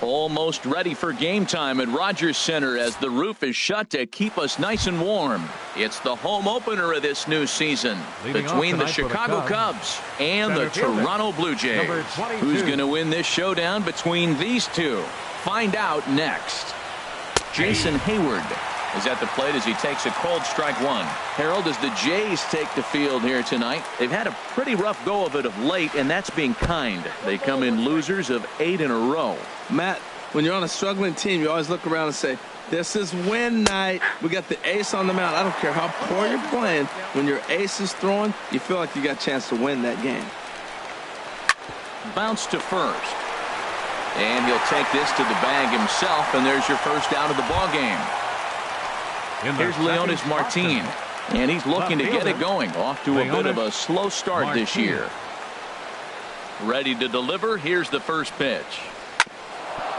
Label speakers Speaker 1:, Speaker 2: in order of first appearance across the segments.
Speaker 1: Almost ready for game time at Rogers Center as the roof is shut to keep us nice and warm. It's the home opener of this new season between the Chicago Cubs and the Toronto Blue Jays. Who's going to win this showdown between these two? Find out next. Jason Hayward is at the plate as he takes a cold strike one. Harold, as the Jays take the field here tonight, they've had a pretty rough go of it of late, and that's being kind. They come in losers of 8 in a row.
Speaker 2: Matt, when you're on a struggling team, you always look around and say, this is win night. We got the ace on the mound. I don't care how poor you're playing. When your ace is throwing, you feel like you got a chance to win that game.
Speaker 1: Bounce to first. And he'll take this to the bag himself, and there's your first out of the ball game. Here's Leonis Martin, and he's looking to get it going. Off to a bit of a slow start this year. Ready to deliver. Here's the first pitch.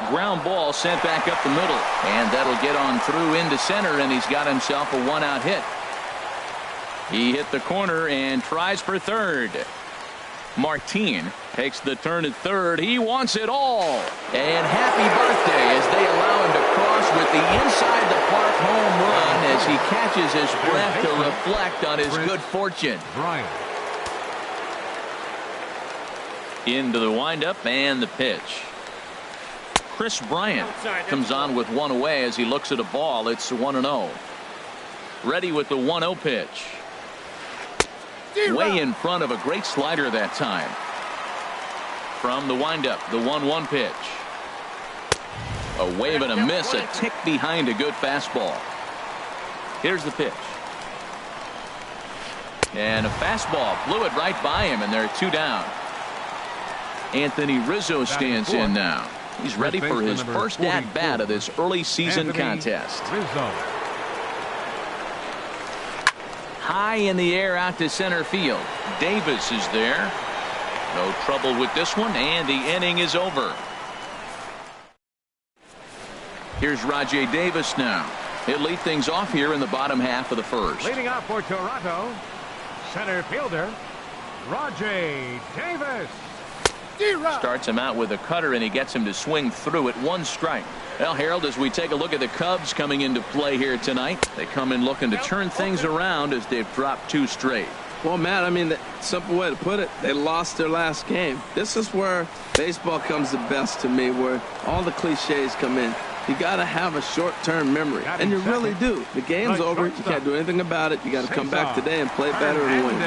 Speaker 1: Ground ball sent back up the middle, and that'll get on through into center, and he's got himself a one-out hit. He hit the corner and tries for third. Martin takes the turn at third. He wants it all. And happy birthday as they allow him to cross with the inside the park home run as he catches his breath to reflect on his good fortune. Into the windup and the pitch. Chris Bryant comes on with one away as he looks at a ball. It's 1-0. Ready with the 1-0 pitch. Way in front of a great slider that time. From the windup, the 1-1 pitch. A wave and a miss, a tick behind a good fastball. Here's the pitch. And a fastball blew it right by him, and they're 2 down. Anthony Rizzo stands in now. He's ready for his first at-bat of this early season contest. High in the air out to center field. Davis is there. No trouble with this one, and the inning is over. Here's Rajay Davis now. He'll lead things off here in the bottom half of the first.
Speaker 3: Leading off for Toronto, center fielder Rajay Davis.
Speaker 1: Starts him out with a cutter, and he gets him to swing through it. 1 strike. Well, Harold, as we take a look at the Cubs coming into play here tonight, they come in looking to turn things around as they've dropped 2 straight.
Speaker 2: Well, Matt, I mean, the simple way to put it, they lost their last game. This is where baseball comes the best to me, where all the cliches come in. You got to have a short-term memory, and you really do. The game's over. You can't do anything about it. You got to come back today and play better and win.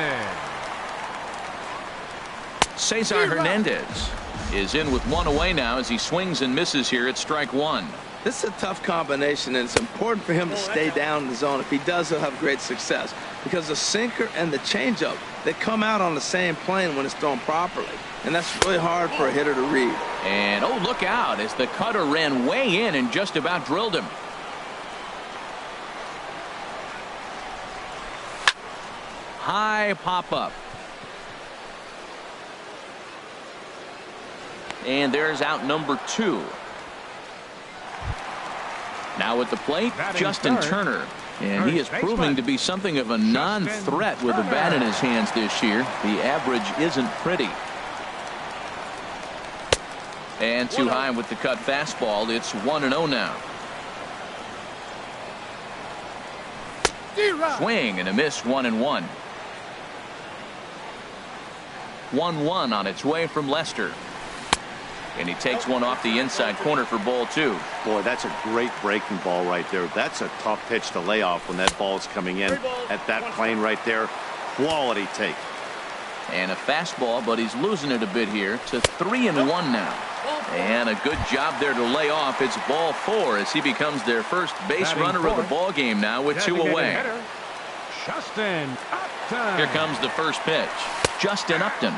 Speaker 1: Cesar Hernandez is in with 1 away now as he swings and misses here at strike 1.
Speaker 2: This is a tough combination, and it's important for him to stay down in the zone. If he does, he'll have great success, because the sinker and the changeup, they come out on the same plane when it's thrown properly, and that's really hard for a hitter to read.
Speaker 1: And oh, look out as the cutter ran way in and just about drilled him. High pop-up. And there's out number 2. Now at the plate, Justin Turner. And he is proving to be something of a non-threat with a bat in his hands this year. The average isn't pretty. And too high with the cut fastball. It's 1-0 now. Swing and a miss, 1-1. 1-1 on its way from Lester. And he takes one off the inside corner for ball 2.
Speaker 4: Boy, that's a great breaking ball right there. That's a tough pitch to lay off when that ball's coming in at that plane right there. Quality take.
Speaker 1: And a fastball, but he's losing it a bit here to 3-1 now. And a good job there to lay off. It's ball 4 as he becomes their first base runner of the ball game now with 2 away. Here comes the first pitch. Justin Upton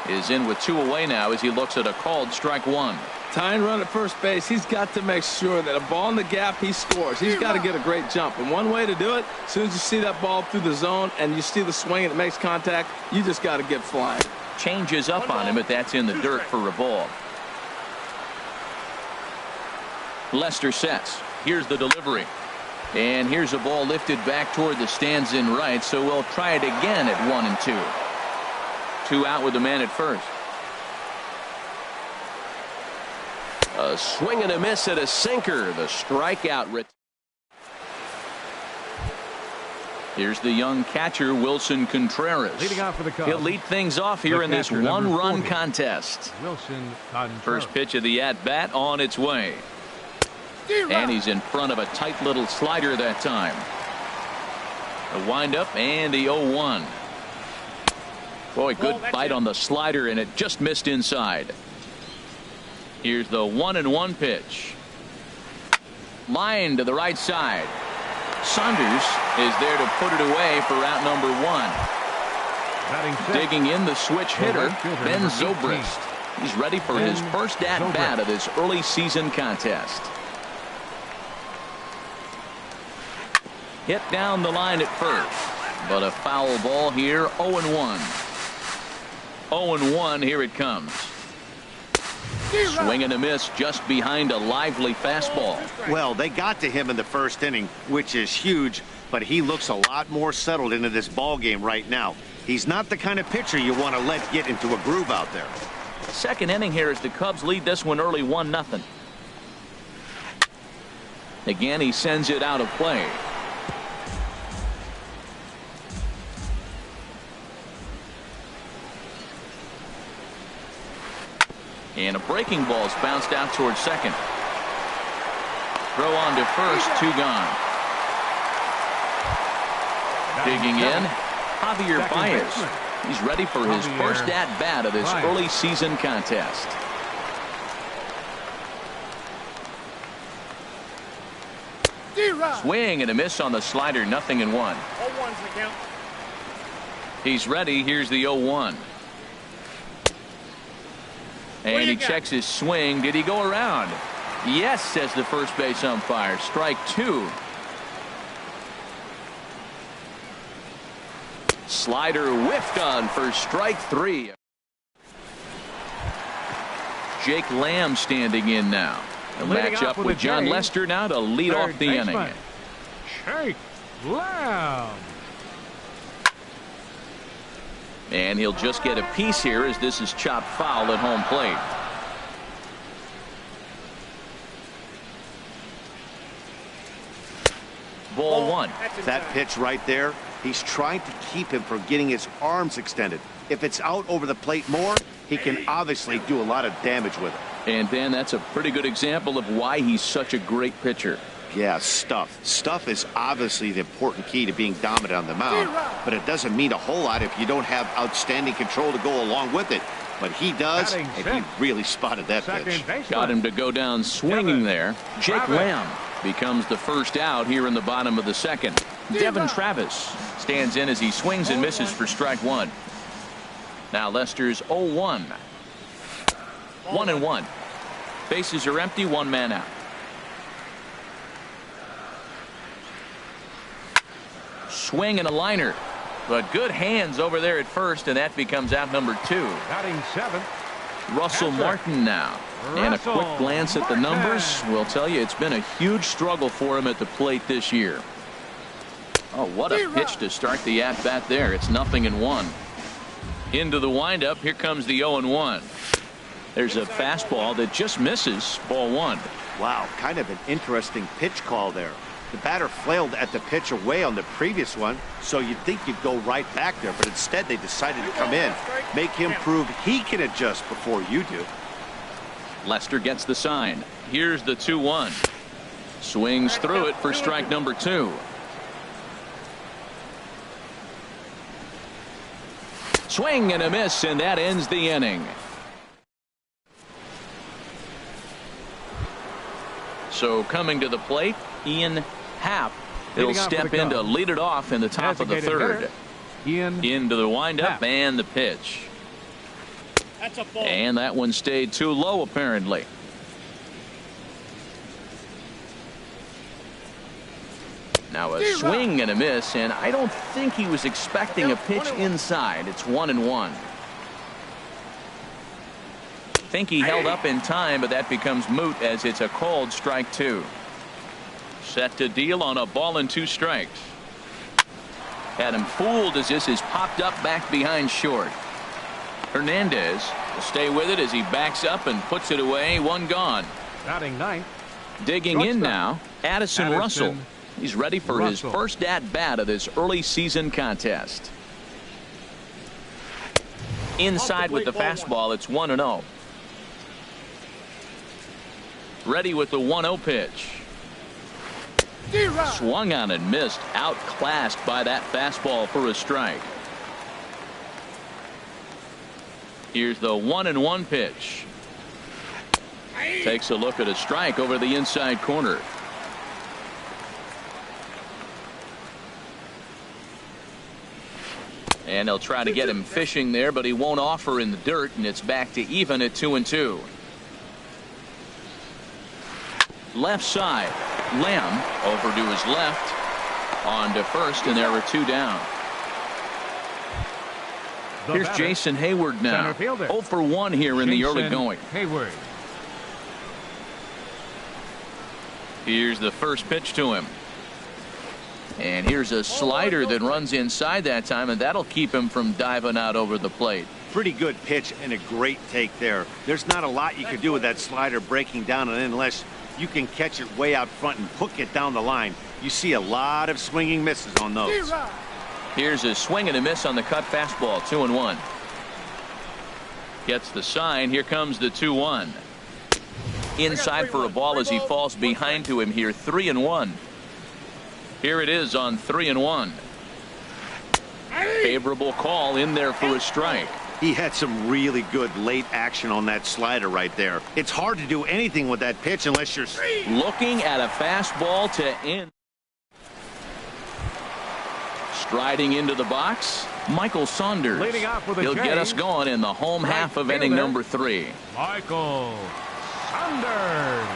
Speaker 1: is in with 2 away now as he looks at a called strike 1.
Speaker 2: Tying run at first base, he's got to make sure that a ball in the gap, he scores. He's got to get a great jump. And one way to do it, as soon as you see that ball through the zone and you see the swing and it makes contact, you just got to get flying.
Speaker 1: Changes up on him, but that's in the dirt for a ball. Lester sets. Here's the delivery. And here's a ball lifted back toward the stands in right, so we'll try it again at 1-2. 2 out with the man at first. A swing and a miss at a sinker. The strikeout. Here's the young catcher, Wilson Contreras.
Speaker 3: Leading off for the Cubs.
Speaker 1: He'll lead things off here in this one-run contest.
Speaker 3: Wilson Contreras.
Speaker 1: First pitch of the at-bat on its way. And he's in front of a tight little slider that time. The windup and the 0-1. Boy, good bite on the slider, and it just missed inside. Here's the 1-1 pitch. Line to the right side. Saunders is there to put it away for out number 1. Digging in the switch hitter, Ben Zobrist. He's ready for his first at-bat of this early season contest. Hit down the line at first, but a foul ball here. 0-1. 0-1, here it comes. Swing and a miss just behind a lively fastball.
Speaker 4: Well, they got to him in the first inning, which is huge, but he looks a lot more settled into this ball game right now. He's not the kind of pitcher you want to let get into a groove out there.
Speaker 1: Second inning here as the Cubs lead this one early 1-0. Again, he sends it out of play. And a breaking ball's bounced out towards second. Throw on to first, 2 gone. Digging in, Javier Baez. He's ready for his first at-bat of this early season contest. Swing and a miss on the slider, 0-1. He's ready. Here's the 0-1. And he checks his swing. Did he go around? Yes, says the first base umpire. Strike 2. Slider whiffed on for strike 3. Jake Lamb standing in now. A matchup with John Lester now to lead off the inning.
Speaker 3: Jake Lamb.
Speaker 1: And he'll just get a piece here as this is chopped foul at home plate. Ball 1.
Speaker 4: That pitch right there, he's trying to keep him from getting his arms extended. If it's out over the plate more, he can obviously do a lot of damage with it.
Speaker 1: And Ben, that's a pretty good example of why he's such a great pitcher.
Speaker 4: Yeah, stuff. Stuff is obviously the important key to being dominant on the mound, but it doesn't mean a whole lot if you don't have outstanding control to go along with it. But he does, and he really spotted that pitch.
Speaker 1: Got him to go down swinging there. Jake Lamb becomes the first out here in the bottom of the second. Devin Travis stands in as he swings and misses for strike 1. Now Lester's 0-1. 1-1. Bases are empty, 1 man out. Swing and a liner, but good hands over there at first, and that becomes out number 2.
Speaker 3: Batting 7.
Speaker 1: Russell Martin now. And a quick glance at the numbers will tell you it's been a huge struggle for him at the plate this year. Oh, what a pitch to start the at-bat there. It's 0-1. Into the windup. Here comes the 0-1. There's a fastball that just misses. Ball 1.
Speaker 4: Wow, kind of an interesting pitch call there. The batter flailed at the pitch away on the previous one, so you'd think you'd go right back there, but instead they decided to come in, make him prove he can adjust before you do.
Speaker 1: Lester gets the sign. Here's the 2-1. Swings through it for strike number 2. Swing and a miss, and that ends the inning. So coming to the plate, Ian Happ. He'll step in to lead it off in the top of the third. Into the windup and the pitch. And that one stayed too low apparently. Now a swing and a miss, and I don't think he was expecting a pitch inside. It's 1-1. Think he held up in time, but that becomes moot as it's a called strike 2. Set to deal on a ball and 2 strikes. Had him fooled as this is popped up back behind short. Hernandez will stay with it as he backs up and puts it away. 1 gone.
Speaker 3: Batting ninth.
Speaker 1: Digging in now, Addison Russell. He's ready for his first at-bat of this early season contest. Inside with the fastball, it's 1-0. Ready with the 1-0 pitch. Swung on and missed, outclassed by that fastball for a strike. Here's the 1-1 pitch. Takes a look at a strike over the inside corner. And they'll try to get him fishing there, but he won't offer in the dirt, and it's back to even at 2-2. Left side, Lamb over to his left, on to first, and there are two down. Here's Jason Hayward now. 0 for 1 here in the early going.
Speaker 3: Hayward.
Speaker 1: Here's the first pitch to him. And here's a slider that runs inside that time, and that'll keep him from diving out over the plate.
Speaker 4: Pretty good pitch and a great take there. There's not a lot you can do with that slider breaking down, and unless you can catch it way out front and hook it down the line, you see a lot of swinging misses on those.
Speaker 1: Here's a swing and a miss on the cut fastball, 2-1. Gets the sign. Here comes the 2-1. Inside for a ball as he falls behind to him here, 3-1. Here it is on 3-1. Favorable call in there for a strike.
Speaker 4: He had some really good late action on that slider right there. It's hard to do anything with that pitch unless you're
Speaker 1: looking at a fastball to end. Striding into the box, Michael Saunders. He'll get us going in the home half of inning number 3.
Speaker 3: Michael Saunders.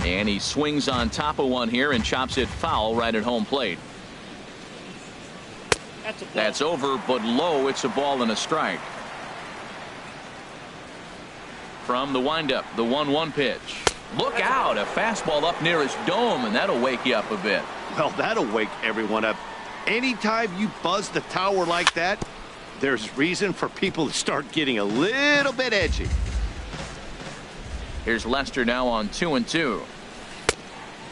Speaker 1: And he swings on top of one here and chops it foul right at home plate. That's over, but low. It's a ball and a strike. From the windup, the 1-1 pitch. Look out, a fastball up near his dome, and that'll wake you up a bit.
Speaker 4: Well, that'll wake everyone up. Anytime you buzz the tower like that, there's reason for people to start getting a little bit edgy.
Speaker 1: Here's Lester now on 2-2.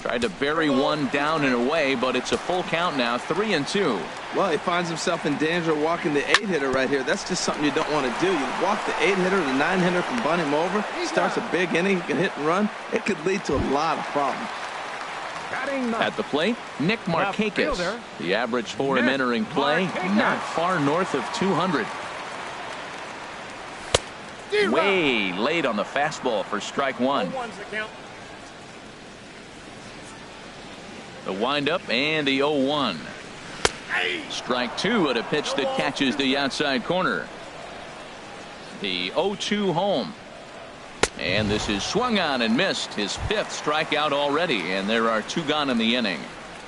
Speaker 1: Tried to bury one down and away, but it's a full count now, 3-2.
Speaker 2: Well, he finds himself in danger of walking the 8-hitter right here. That's just something you don't want to do. You walk the 8-hitter, the 9-hitter can bunt him over. Starts a big inning, he can hit and run. It could lead to a lot of problems.
Speaker 1: At the plate, Nick Markakis. The average for him entering play, not far north of 200. Way late on the fastball for strike one. The windup and the 0-1. Strike two at a pitch that catches the outside corner. The 0-2 home. And this is swung on and missed, his 5th strikeout already, and there are 2 gone in the inning.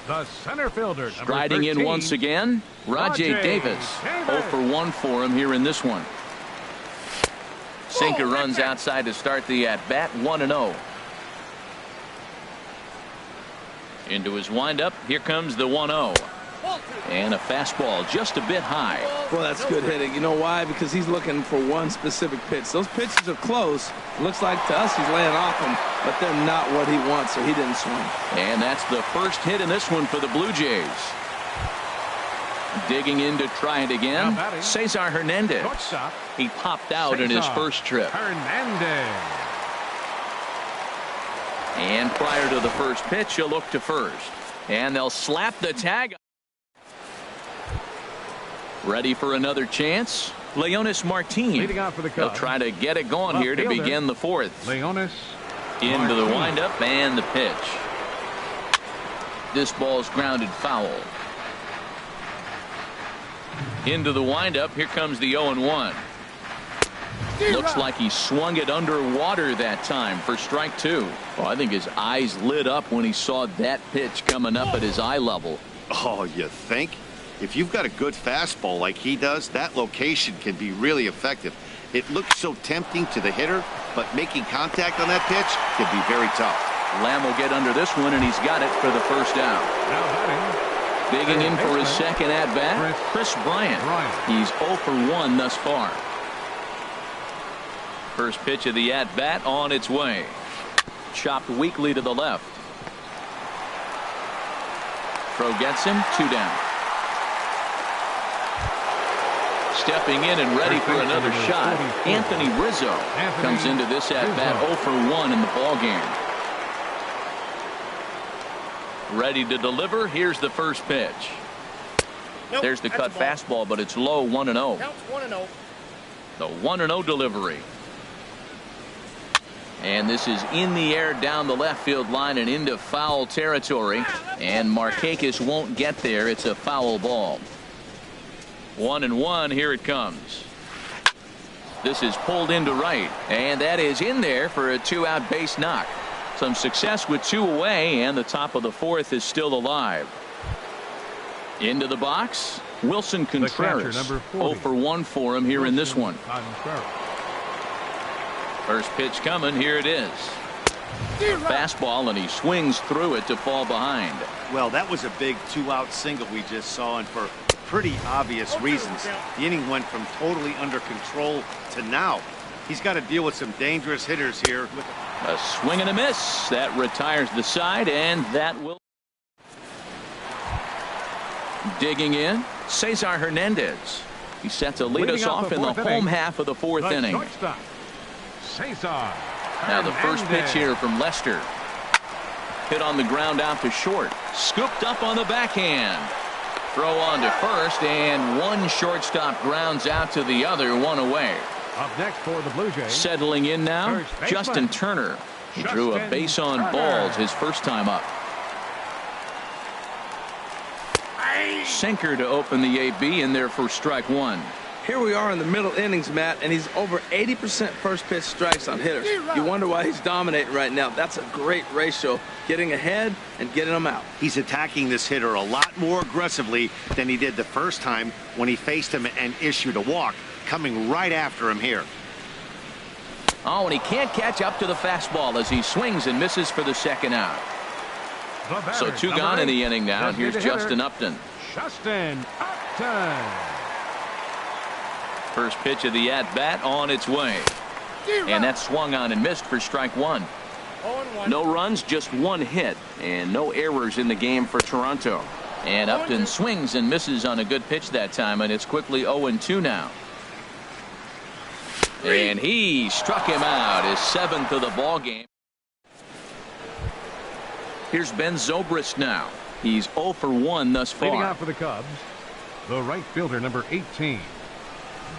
Speaker 3: The center fielder,
Speaker 1: striding in once again, Rajay Davis. 0 for 1 for him here in this one. Sinker runs outside to start the at-bat, 1-0. Into his windup, here comes the 1-0. And a fastball just a bit high.
Speaker 2: Well, that's good hitting. You know why? Because he's looking for one specific pitch. Those pitches are close. Looks like to us he's laying off them, but they're not what he wants, so he didn't swing.
Speaker 1: And that's the first hit in this one for the Blue Jays. Digging in to try it again, Cesar Hernandez. He popped out in his first trip.
Speaker 3: Hernandez.
Speaker 1: And prior to the first pitch, he'll look to first. And they'll slap the tag. Ready for another chance? Leonis Martin. He'll try to get it going here to begin the 4th.
Speaker 3: Leonis
Speaker 1: into the windup and the pitch. This ball's grounded foul. Into the windup. Here comes the 0-1. Looks like he swung it underwater that time for strike 2. Well, I think his eyes lit up when he saw that pitch coming up at his eye level.
Speaker 4: Oh, you think? If you've got a good fastball like he does, that location can be really effective. It looks so tempting to the hitter, but making contact on that pitch can be very tough.
Speaker 1: Lamb will get under this one, and he's got it for the first down.
Speaker 3: Now batting,
Speaker 1: Digging in for his second at-bat, Chris Bryant. He's 0 for 1 thus far. First pitch of the at-bat on its way. Chopped weakly to the left. Throw gets him, 2 down. Stepping in and ready for another shot, Anthony Rizzo comes into this at-bat 0 for 1 in the ballgame. Ready to deliver. Here's the first pitch. There's the cut fastball, but it's low, 1-0. The 1-0 delivery. And this is in the air down the left field line and into foul territory. And Markakis won't get there. It's a foul ball. 1-1. Here it comes. This is pulled into right. And that is in there for a 2-out base knock. Some success with 2 away, and the top of the 4th is still alive. Into the box, Wilson Contreras. 0 for 1 for him here in this one. First pitch coming. Here it is. Fastball, and he swings through it to fall behind.
Speaker 4: Well, that was a big 2-out single we just saw, and for pretty obvious reasons. The inning went from totally under control to now. He's got to deal with some dangerous hitters here.
Speaker 1: A swing and a miss. That retires the side, and that will. Digging in, Cesar Hernandez. He's set to lead us off in the home half of the 4th inning. Now the first pitch here from Lester. Hit on the ground out to short. Scooped up on the backhand. Throw on to first, and one shortstop grounds out to the other, 1 away.
Speaker 3: Up next for the Blue Jays.
Speaker 1: Settling in now, Justin Turner. He drew a base on balls his first time up. Sinker to open the AB in there for strike 1.
Speaker 2: Here we are in the middle innings, Matt, and he's over 80% first pitch strikes on hitters. You wonder why he's dominating right now. That's a great ratio, getting ahead and getting them out.
Speaker 4: He's attacking this hitter a lot more aggressively than he did the first time when he faced him and issued a walk, coming right after him here.
Speaker 1: Oh, and he can't catch up to the fastball as he swings and misses for the second out. So 2 gone in the inning now, and here's Justin Upton. First pitch of the at-bat on its way. And that swung on and missed for strike 1. No runs, just 1 hit, and no errors in the game for Toronto. And Upton swings and misses on a good pitch that time, and it's quickly 0-2 now. And he struck him out, his 7th of the ball game. Here's Ben Zobrist now. He's 0 for 1 thus far.
Speaker 3: Leading out for the Cubs, the right fielder, number 18.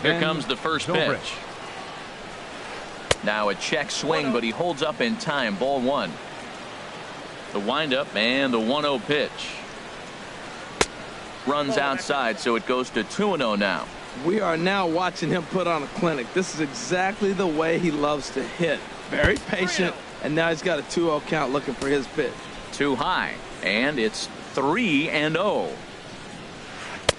Speaker 1: Here comes the first pitch. Now a check swing, but he holds up in time. Ball 1. The windup and the 1-0 pitch. Runs outside, so it goes to 2-0 now.
Speaker 2: We are now watching him put on a clinic. This is exactly the way he loves to hit. Very patient, and now he's got a 2-0 count looking for his pitch.
Speaker 1: Too high, and it's 3-0.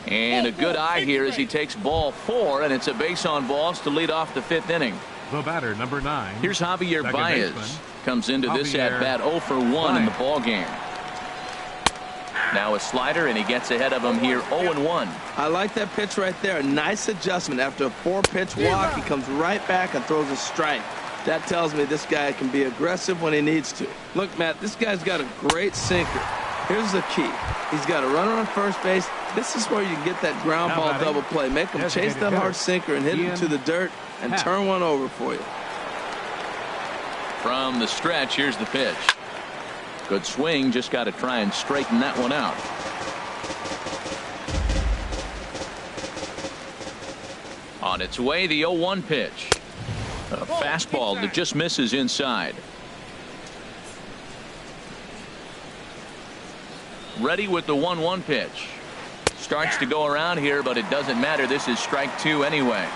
Speaker 1: And a good eye here as he takes ball 4, and it's a base on balls to lead off the 5th inning.
Speaker 3: The batter, number 9.
Speaker 1: Here's Javier Baez. Comes into this at-bat 0 for 1 in the ball game. Now a slider, and he gets ahead of him here 0-1.
Speaker 2: I like that pitch right there. A nice adjustment. After a 4-pitch walk, he comes right back and throws a strike. That tells me this guy can be aggressive when he needs to. Look, Matt, this guy's got a great sinker. Here's the key. He's got a runner on first base. This is where you get that ground ball double play. Make him chase that hard sinker and hit it to the dirt and turn one over for you.
Speaker 1: From the stretch, here's the pitch. Good swing, just got to try and straighten that one out. On its way, the 0-1 pitch. A fastball that just misses inside. Ready with the 1-1 pitch. Starts to go around here, but it doesn't matter. This is strike 2 anyway.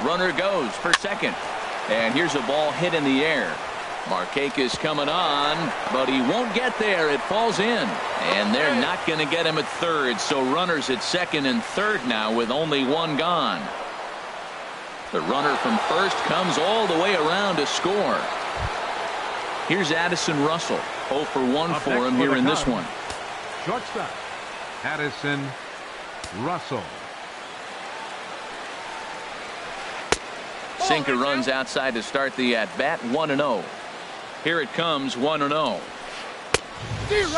Speaker 1: Runner goes for second. And here's a ball hit in the air. Markakis coming on, but he won't get there. It falls in. And they're not going to get him at third. So runners at second and third now with only 1 gone. The runner from first comes all the way around to score. Here's Addison Russell. 0 for 1 for him here in this one.
Speaker 3: Shortstop, Addison Russell.
Speaker 1: Sinker runs outside to start the at-bat. 1-0. Here it comes. 1-0.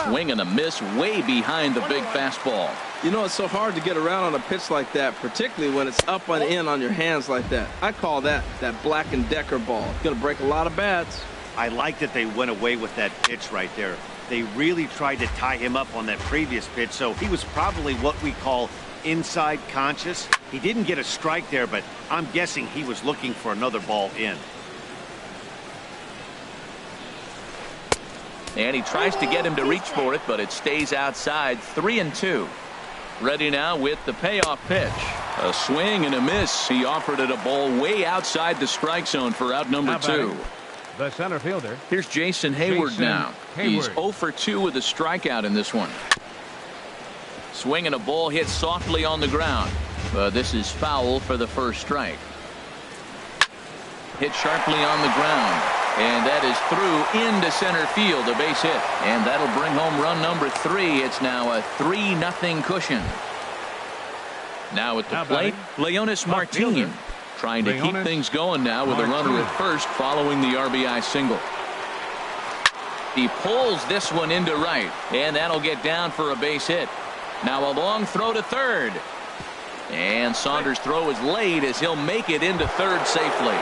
Speaker 1: Swing and a miss way behind the big fastball.
Speaker 2: You know, it's so hard to get around on a pitch like that, particularly when it's up and in on your hands like that. I call that Black & Decker ball. It's going to break a lot of bats.
Speaker 4: I like that they went away with that pitch right there. They really tried to tie him up on that previous pitch, so he was probably what we call inside conscious. He didn't get a strike there, but I'm guessing he was looking for another ball in.
Speaker 1: And he tries to get him to reach for it, but it stays outside. 3-2. Ready now with the payoff pitch. A swing and a miss. He offered it a ball way outside the strike zone for out number 2.
Speaker 3: The center fielder.
Speaker 1: Here's Jason Hayward now. He's 0 for 2 with a strikeout in this one. Swinging a ball hit softly on the ground. But this is foul for the first strike. Hit sharply on the ground. And that is through into center field, a base hit. And that'll bring home run number 3. It's now a 3-0 cushion. Now at the plate, Leonis Martin. Trying to keep things going now with a runner at first following the RBI single. He pulls this one into right. And that'll get down for a base hit. Now a long throw to third. And Saunders' throw is late as he'll make it into third safely.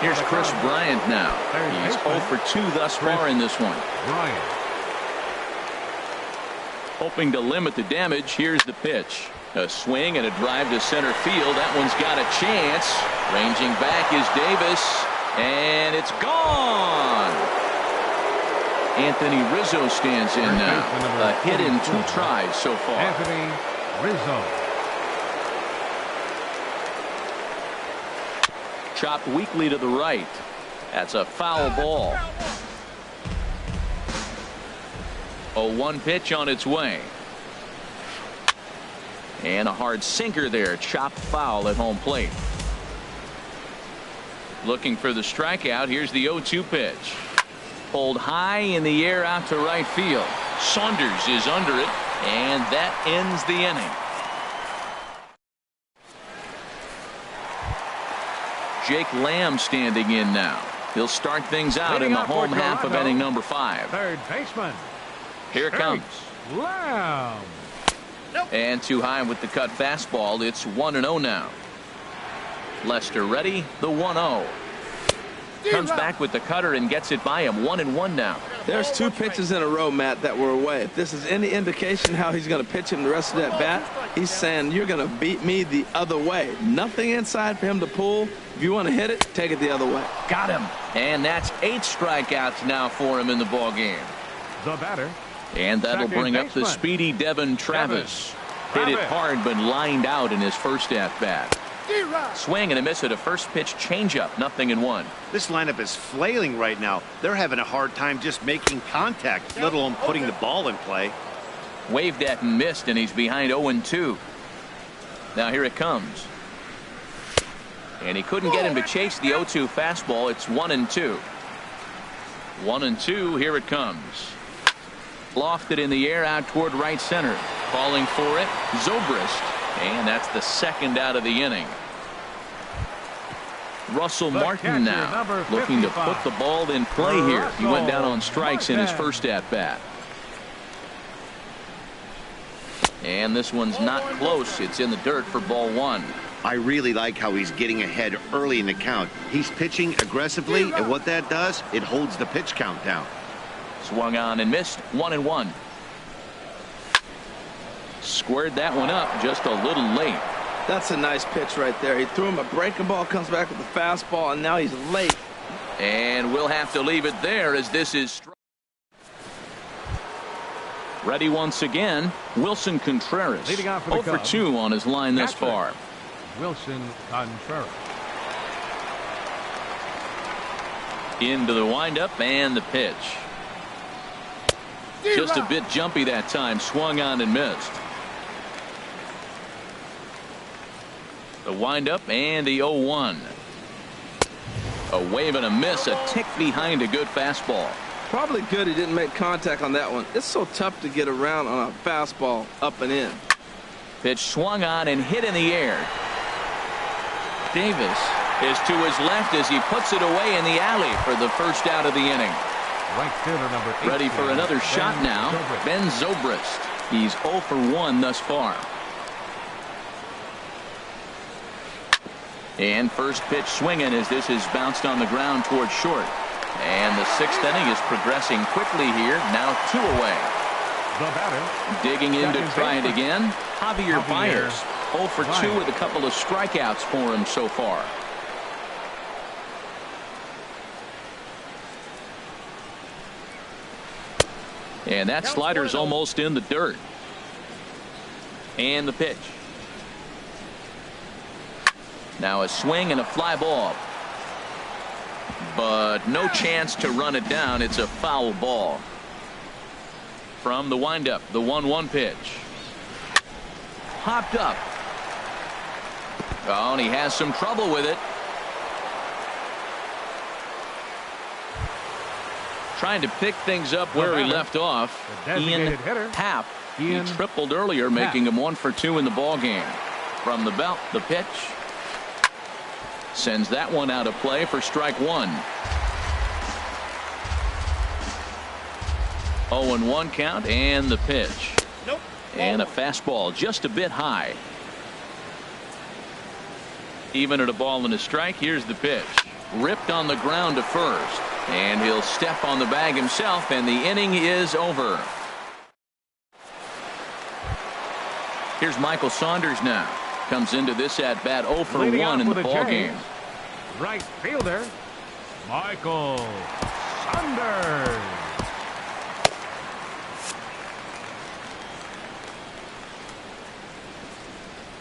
Speaker 1: Here's Chris Bryant now. He's 0 for 2 thus far in this one. Hoping to limit the damage. Here's the pitch. A swing and a drive to center field. That one's got a chance. Ranging back is Davis. And it's gone. Anthony Rizzo stands in now. A hit in 2 tries so far.
Speaker 3: Anthony Rizzo.
Speaker 1: Chopped weakly to the right. That's a foul ball. 0-1 pitch on its way. And a hard sinker there. Chopped foul at home plate. Looking for the strikeout. Here's the 0-2 pitch. Pulled high in the air out to right field. Saunders is under it. And that ends the inning. Jake Lamb standing in now. He'll start things out in the home half of inning number 5.
Speaker 3: Third baseman.
Speaker 1: Here it comes.
Speaker 3: Lamb.
Speaker 1: And too high with the cut fastball. It's 1-0 now. Lester ready. The 1-0. Comes back with the cutter and gets it by him. 1-1 now.
Speaker 2: There's 2 pitches in a row, Matt, that were away. If this is any indication how he's going to pitch him the rest of that bat, he's saying you're going to beat me the other way. Nothing inside for him to pull. If you want to hit it, take it the other way.
Speaker 1: Got him. And that's 8 strikeouts now for him in the ball game.
Speaker 3: The batter.
Speaker 1: And that'll bring up the speedy Devin Travis. Hit it hard but lined out in his first at bat. Swing and a miss at a first pitch changeup. 0-1.
Speaker 4: This lineup is flailing right now. They're having a hard time just making contact, let alone putting the ball in play.
Speaker 1: Waved at and missed, and he's behind 0-2. Now here it comes. And he couldn't get him to chase the 0-2 fastball. It's 1-2. 1-2. Here it comes. Lofted in the air out toward right center. Calling for it, Zobrist. And that's the second out of the inning. Russell Martin now looking to put the ball in play here. He went down on strikes in his first at bat. And this one's not close. It's in the dirt for ball 1.
Speaker 4: I really like how he's getting ahead early in the count. He's pitching aggressively, and what that does, it holds the pitch count down.
Speaker 1: Swung on and missed. 1-1. Squared that one up just a little late.
Speaker 2: That's a nice pitch right there. He threw him a breaking ball, comes back with a fastball, and now he's late.
Speaker 1: And we'll have to leave it there as this is ready once again. Wilson Contreras.
Speaker 3: Leading off for the
Speaker 1: 0 for 2 on his line thus far.
Speaker 3: Wilson Contreras.
Speaker 1: Into the windup and the pitch. Just a bit jumpy that time. Swung on and missed. The windup and the 0-1. A wave and a miss. A tick behind a good fastball.
Speaker 2: Probably good he didn't make contact on that one. It's so tough to get around on a fastball up and in.
Speaker 1: Pitch swung on and hit in the air. Davis is to his left as he puts it away in the alley for the first out of the inning.
Speaker 3: Right fielder number 18.
Speaker 1: Ready for another shot now. Ben Zobrist. He's 0 for 1 thus far. And first pitch swinging as this is bounced on the ground towards short. And the 6th inning is progressing quickly here. Now 2 away.
Speaker 3: The batter.
Speaker 1: Digging in to try it again. Javier Baez. 0 for 2 with a couple of strikeouts for him so far. And that slider's almost in the dirt. And the pitch. Now a swing and a fly ball. But no chance to run it down. It's a foul ball. From the windup, the 1-1 pitch. Popped up. Oh, and he has some trouble with it. Trying to pick things up where he left off. Ian Happ. He tripled earlier, making him 1 for 2 in the ball game. From the belt, the pitch. Sends that one out of play for strike 1. 0-1 count and the pitch. And a fastball just a bit high. Even at a ball and a strike. Here's the pitch. Ripped on the ground to first. And he'll step on the bag himself, and the inning is over. Here's Michael Saunders now. Comes into this at bat 0 for 1 in the ball game.
Speaker 3: Right fielder, Michael Saunders.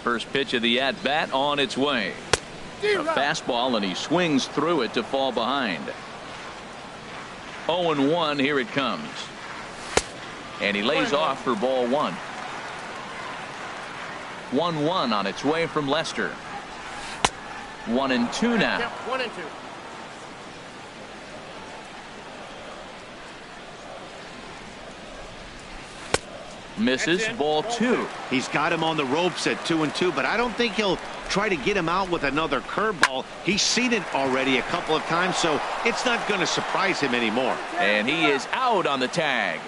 Speaker 1: First pitch of the at bat on its way. A fastball, and he swings through it to fall behind. 0-1, here it comes. And he lays off for ball 1. 1-1 on its way from Lester. 1-2 now.
Speaker 5: 1-2.
Speaker 1: Misses, ball 2.
Speaker 4: He's got him on the ropes at 2-2, but I don't think he'll try to get him out with another curveball. He's seen it already a couple of times, so it's not going to surprise him anymore.
Speaker 1: And he is out on the tag.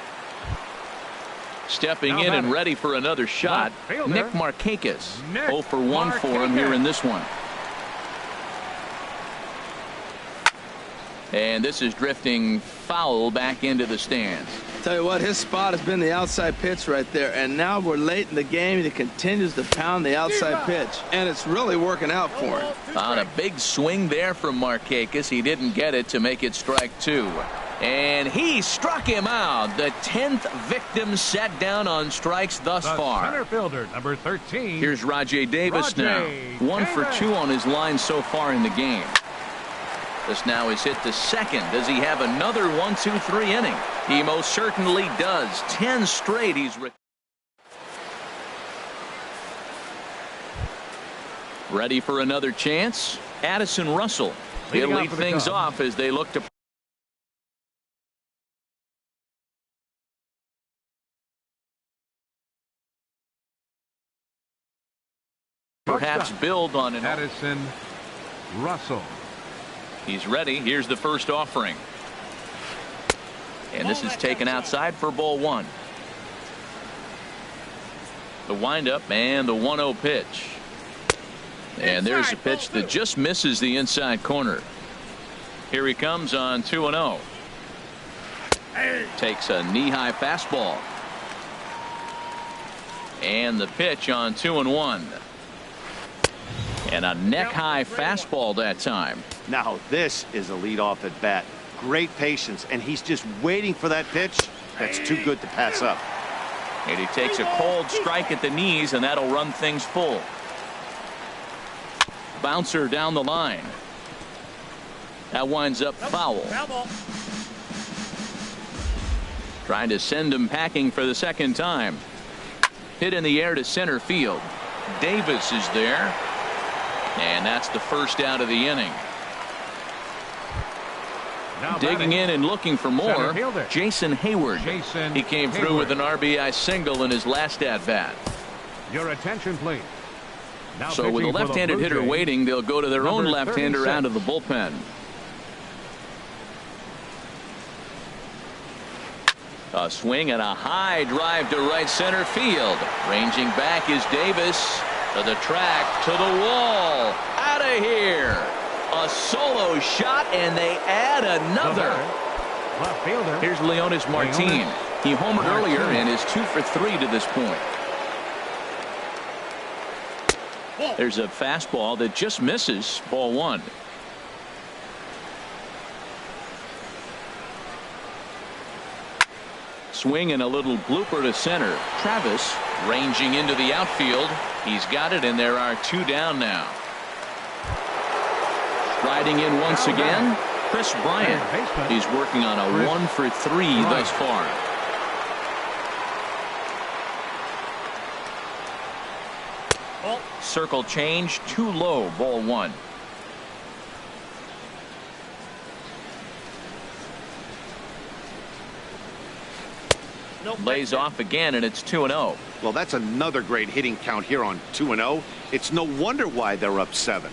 Speaker 1: Stepping in and ready for another shot, Nick Markakis. 0 for 1 for him here in this one. And this is drifting foul back into the stands.
Speaker 2: Tell you what, his spot has been the outside pitch right there, and now we're late in the game and he continues to pound the outside pitch, and it's really working out for him.
Speaker 1: On a big swing there from Markakis, he didn't get it to make it strike 2. And he struck him out. The 10th victim set down on strikes thus far.
Speaker 3: Center fielder number 13.
Speaker 1: Here's Rajay Davis now. 1 for 2 on his line so far in the game. This now is hit to second. Does he have another 1-2-3 inning? He most certainly does. 10 straight he's ready for another chance. Addison Russell. He'll lead things off as they look to perhaps build on an
Speaker 3: Addison Russell.
Speaker 1: He's ready. Here's the first offering. And this is taken outside for ball 1. The windup and the 1-0 pitch. And there's a pitch that just misses the inside corner. Here he comes on 2-0. Takes a knee-high fastball. And the pitch on 2-1. And a neck-high fastball that time.
Speaker 4: Now this is a leadoff at bat. Great patience, and he's just waiting for that pitch. That's too good to pass up.
Speaker 1: And he takes a cold strike at the knees, and that'll run things full. Bouncer down the line. That winds up foul. Trying to send him packing for the second time. Hit in the air to center field. Davis is there. And that's the first out of the inning. Digging in and looking for more, Jason Hayward. He came through with an RBI single in his last at-bat.
Speaker 3: Your attention, please.
Speaker 1: So with a left-handed hitter waiting, they'll go to their own left-hander out of the bullpen. A swing and a high drive to right center field. Ranging back is Davis. To the track, to the wall. Out of here. A solo shot, and they add another.
Speaker 3: Left fielder.
Speaker 1: Here's Leonis Martin. He homered earlier and is 2 for 3 to this point. There's a fastball that just misses. Ball 1. Swing and a little blooper to center. Travis ranging into the outfield. He's got it, and there are 2 down now. Riding in once again, Chris Bryant. He's working on a 1 for 3 thus far. Circle change, too low. Ball 1. Lays off again, and it's 2-0.
Speaker 4: Well, that's another great hitting count here on 2-0. It's no wonder why they're up 7.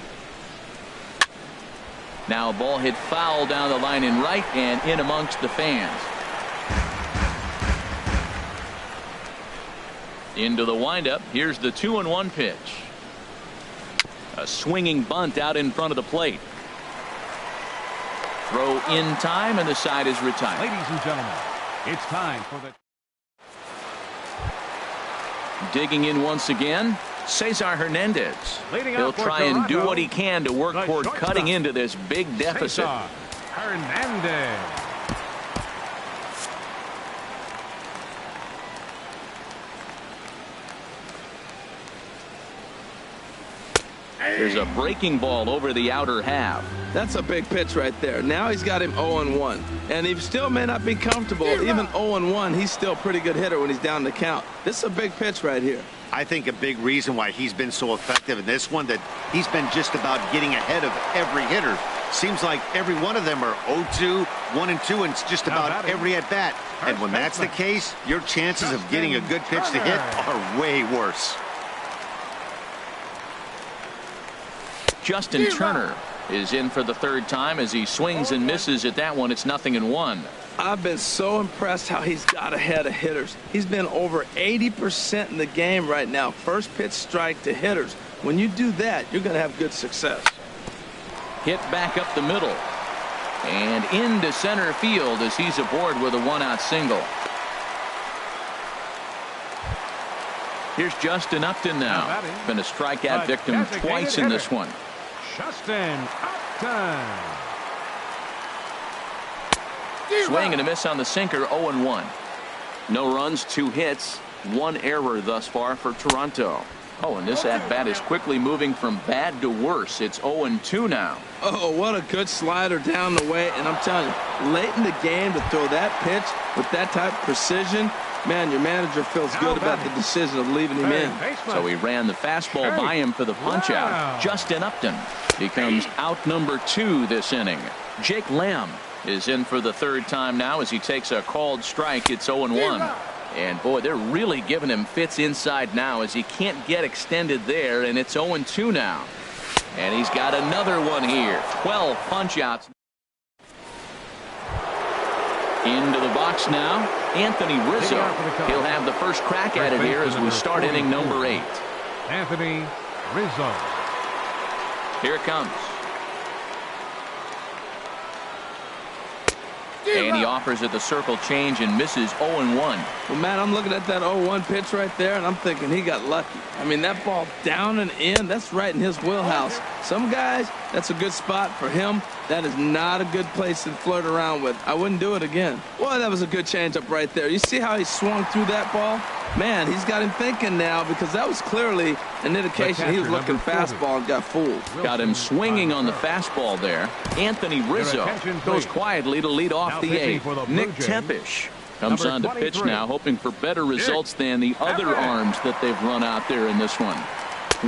Speaker 1: Now a ball hit foul down the line in right and in amongst the fans. Into the windup. Here's the 2-1 pitch. A swinging bunt out in front of the plate. Throw in time, and the side is retired.
Speaker 3: Ladies and gentlemen, it's time for the...
Speaker 1: Digging in once again, Cesar Hernandez. He'll try and do what he can to work toward cutting into this big deficit.
Speaker 3: Cesar Hernandez.
Speaker 1: There's a breaking ball over the outer half.
Speaker 2: That's a big pitch right there. Now he's got him 0-1. And he still may not be comfortable. Even 0-1, he's still a pretty good hitter when he's down the count. This is a big pitch right here.
Speaker 4: I think a big reason why he's been so effective in this one, that he's been just about getting ahead of every hitter. Seems like every one of them are 0-2, 1-2, and it's just about every at-bat. And when that's the case, your chances of getting a good pitch to hit are way worse.
Speaker 1: Justin Turner is in for the 3rd time as he swings and misses at that one. It's 0-1.
Speaker 2: I've been so impressed how he's got ahead of hitters. He's been over 80% in the game right now. First pitch strike to hitters. When you do that, you're going to have good success.
Speaker 1: Hit back up the middle and into center field as he's aboard with a 1-out single. Here's Justin Upton now. Been a strikeout victim twice in this one.
Speaker 3: Justin Upton.
Speaker 1: Swing and a miss on the sinker. 0-1. No runs, 2 hits, 1 error thus far for Toronto. Oh, and this at-bat is quickly moving from bad to worse. It's 0-2 now.
Speaker 2: Oh, what a good slider down the way. And I'm telling you, late in the game to throw that pitch with that type of precision, man, your manager feels good about the decision of leaving him in.
Speaker 1: So he ran the fastball by him for the punch-out. Justin Upton becomes out number 2 this inning. Jake Lamb is in for the 3rd time now as he takes a called strike. It's 0-1. And boy, they're really giving him fits inside now as he can't get extended there, and it's 0-2 now. And he's got another one here. 12 punch-outs. Into the box now, Anthony Rizzo. He'll have the first crack at it here as we start inning number 8.
Speaker 3: Anthony Rizzo.
Speaker 1: Here it comes. And he offers it the circle change and misses 0-1.
Speaker 2: Well, Matt, I'm looking at that 0-1 pitch right there, and I'm thinking he got lucky. I mean, that ball down and in, that's right in his wheelhouse. Some guys, that's a good spot for him. That is not a good place to flirt around with. I wouldn't do it again. Boy, that was a good changeup right there. You see how he swung through that ball? Man, he's got him thinking now, because that was clearly an indication he was looking fastball and got fooled.
Speaker 1: Got him swinging on the fastball there. Anthony Rizzo goes quietly to lead off the 8th. Nick Tepish comes on to pitch now, hoping for better results than the other arms that they've run out there in this one.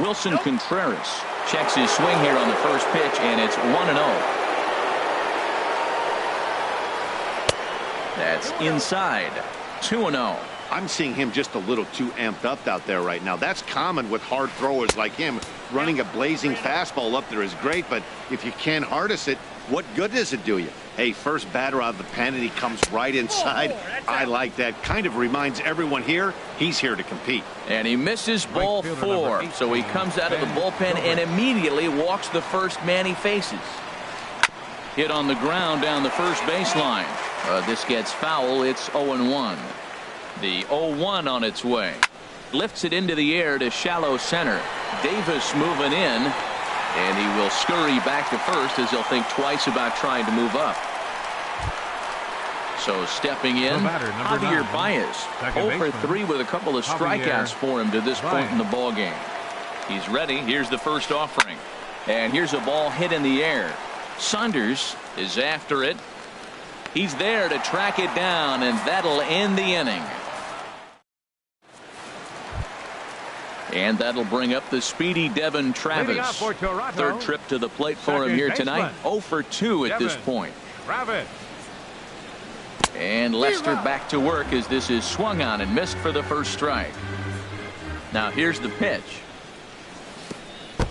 Speaker 1: Wilson Contreras checks his swing here on the first pitch, and it's 1-0. That's inside. 2-0.
Speaker 4: I'm seeing him just a little too amped up out there right now. That's common with hard throwers like him. Running a blazing fastball up there is great, but if you can't harness it, what good does it do you? Hey, first batter out of the pen, and he comes right inside. I like that. Kind of reminds everyone here he's here to compete.
Speaker 1: And he misses ball 4, so he comes out of the bullpen and immediately walks the first man he faces. Hit on the ground down the first baseline. This gets foul. It's 0-1. The 0-1 on its way. Lifts it into the air to shallow center. Davis moving in, and he will scurry back to first as he'll think twice about trying to move up. So stepping in, Javier Baez, 0 for 3 with a couple of strikeouts for him to this point in the ball game. He's ready. Here's the first offering, and here's a ball hit in the air. Saunders is after it. He's there to track it down, and that'll end the inning. And that'll bring up the speedy Devin Travis. Third trip to the plate for him here tonight. 0 for 2 at this point. And Lester back to work as this is swung on and missed for the first strike. Now here's the pitch.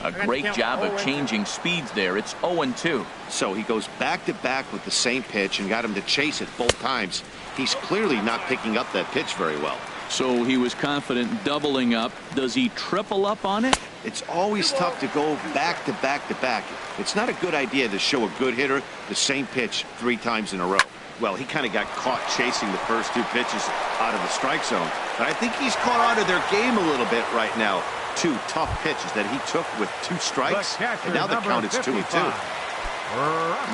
Speaker 1: A great job of changing speeds there. It's 0-2.
Speaker 4: So he goes back to back with the same pitch and got him to chase it both times. He's clearly not picking up that pitch very well.
Speaker 1: So he was confident doubling up. Does he triple up on it?
Speaker 4: It's always tough to go back to back to back. It's not a good idea to show a good hitter the same pitch 3 times in a row. Well, he kind of got caught chasing the first 2 pitches out of the strike zone. But I think he's caught out of their game a little bit right now. 2 tough pitches that he took with 2 strikes, and now the count is 2-2.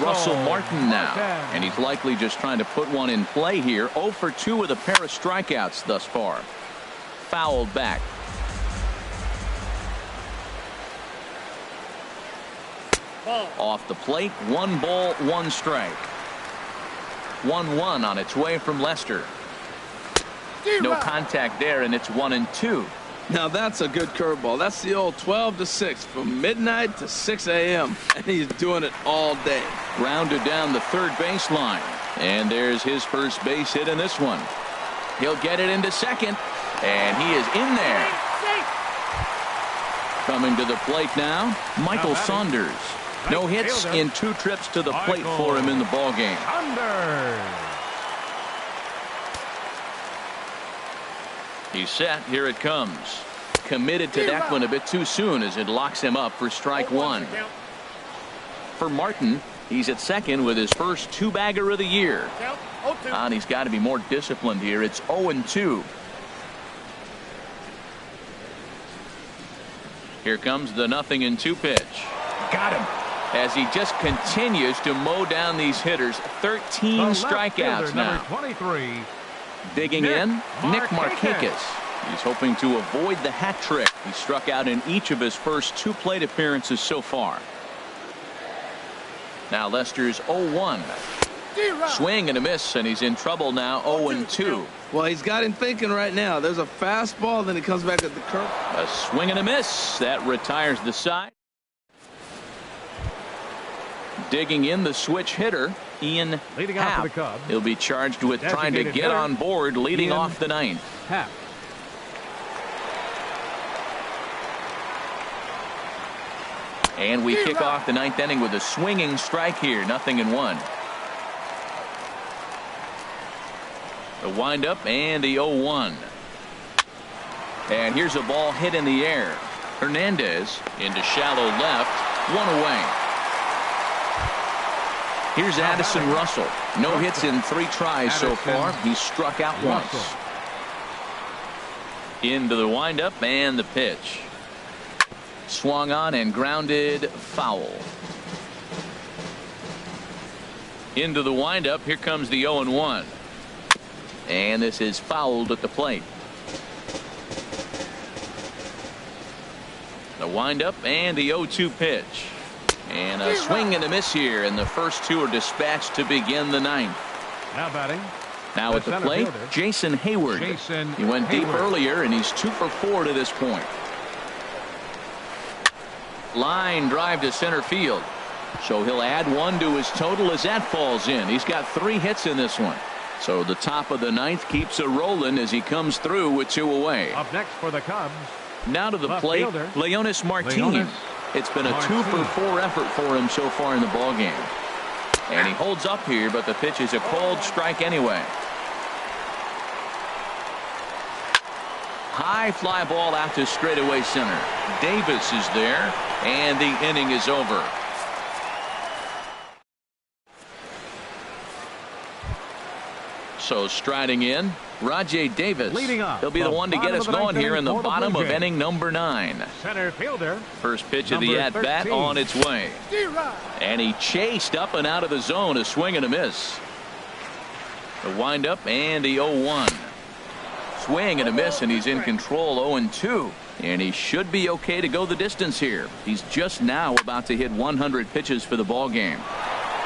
Speaker 1: Russell Martin now, and he's likely just trying to put one in play here. 0 for 2 with a pair of strikeouts thus far. Fouled back. Off the plate, 1 ball, 1 strike. 1-1 on its way from Lester. No contact there, and it's 1-2.
Speaker 2: Now that's a good curveball. That's the old 12-6 from midnight to 6 a.m. and he's doing it all day.
Speaker 1: Grounded down the third baseline, and there's his first base hit in this one. He'll get it into second, and he is in there. Coming to the plate now, Michael Saunders. No hits in 2 trips to the plate for him in the ball game. He's set. Here it comes. Committed to that one a bit too soon as it locks him up for strike 1. For Martin, he's at second with his first 2-bagger of the year. And he's got to be more disciplined here. It's 0-2. Here comes the 0-2 pitch. Got him. As he just continues to mow down these hitters. 13 strikeouts now.
Speaker 3: 23.
Speaker 1: Digging in, Nick Markakis. He's hoping to avoid the hat trick. He struck out in each of his first 2 plate appearances so far. Now Lester's 0-1. Swing and a miss, and he's in trouble now. 0-2.
Speaker 2: Well, he's got him thinking right now. There's a fastball, then he comes back at the curve.
Speaker 1: A swing and a miss. That retires the side. Digging in, the switch hitter, Ian Happ. He'll be charged with trying to get on board leading off the 9th.
Speaker 3: Happ.
Speaker 1: And we kick off the 9th inning with a swinging strike here. 0-1. The windup and the 0-1. And here's a ball hit in the air. Hernandez into shallow left. 1 away. Here's Addison Russell. No hits in 3 tries so far. He's struck out once. Into the windup and the pitch. Swung on and grounded foul. Into the windup. Here comes the 0-1. And this is fouled at the plate. The windup and the 0-2 pitch. And a swing and a miss here, and the first 2 are dispatched to begin the 9th.
Speaker 3: Now batting.
Speaker 1: Now at the plate, Jason Hayward. He went deep earlier, and he's 2 for 4 to this point. Line drive to center field. So he'll add 1 to his total as that falls in. He's got 3 hits in this one. So the top of the ninth keeps it rolling as he comes through with 2 away.
Speaker 3: Up next for the Cubs.
Speaker 1: Now to the
Speaker 3: Left
Speaker 1: plate,
Speaker 3: fielder,
Speaker 1: Leonis Martin.
Speaker 3: Leonis
Speaker 1: It's been a
Speaker 3: Martin.
Speaker 1: 2-for-4 effort for him so far in the ball game. And he holds up here, but the pitch is a called strike anyway. High fly ball out to straightaway center. Davis is there, and the inning is over. So striding in, Rajay Davis.
Speaker 3: Leading off,
Speaker 1: He'll be the one to get us going here in the bottom of inning number 9.
Speaker 3: Center fielder.
Speaker 1: First pitch of the
Speaker 3: Number
Speaker 1: at-bat
Speaker 3: 13.
Speaker 1: on its way. And he chased up and out of the zone, a swing and a miss. The windup and the 0-1. Swing and a miss, and he's in control 0-2. And he should be okay to go the distance here. He's just now about to hit 100 pitches for the ball game.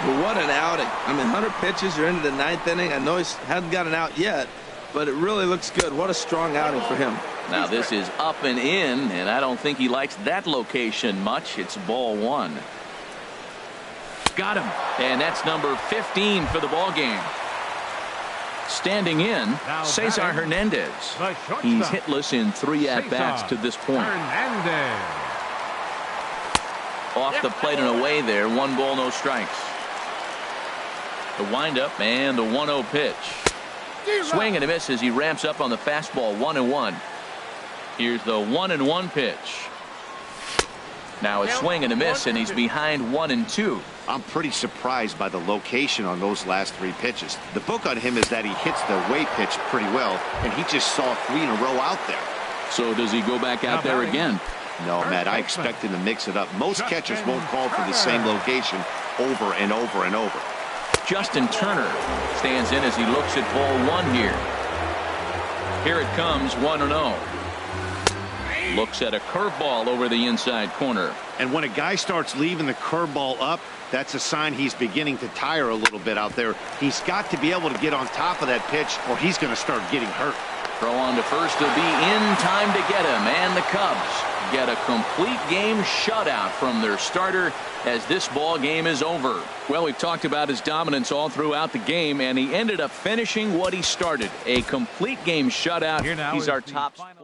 Speaker 2: But what an outing. I mean, 100 pitches, you're into the 9th inning. I know he hasn't got an out yet, but it really looks good. What a strong outing for him.
Speaker 1: Now this is up and in, and I don't think he likes that location much. It's ball 1. Got him. And that's number 15 for the ball game. Standing in,
Speaker 3: Now
Speaker 1: Cesar
Speaker 3: batting,
Speaker 1: Hernandez.
Speaker 3: the shortstop.
Speaker 1: He's hitless in 3 at-bats to this point.
Speaker 3: Hernandez.
Speaker 1: Off the plate and away there. 1 ball, no strikes. The windup and the 1-0 pitch. Swing and a miss as he ramps up on the fastball. 1-1. Here's the 1-1 pitch. Now a swing and a miss, and he's behind 1-2.
Speaker 4: I'm pretty surprised by the location on those last 3 pitches. The book on him is that he hits the way pitch pretty well, and he just saw 3 in a row out there.
Speaker 1: So does he go back out there again?
Speaker 4: No, Matt, I expect him to mix it up. Most catchers won't call for the same location over and over and over.
Speaker 1: Justin Turner stands in as he looks at ball 1 here. Here it comes, 1-0. Looks at a curveball over the inside corner.
Speaker 4: And when a guy starts leaving the curveball up, that's a sign he's beginning to tire a little bit out there. He's got to be able to get on top of that pitch, or he's going to start getting hurt.
Speaker 1: Throw on to first will be in time to get him, and the Cubs get a complete game shutout from their starter as this ball game is over. Well, we've talked about his dominance all throughout the game, and he ended up finishing what he started. A complete game shutout.
Speaker 3: Here now
Speaker 1: He's
Speaker 3: is
Speaker 1: our
Speaker 3: the
Speaker 1: top
Speaker 3: final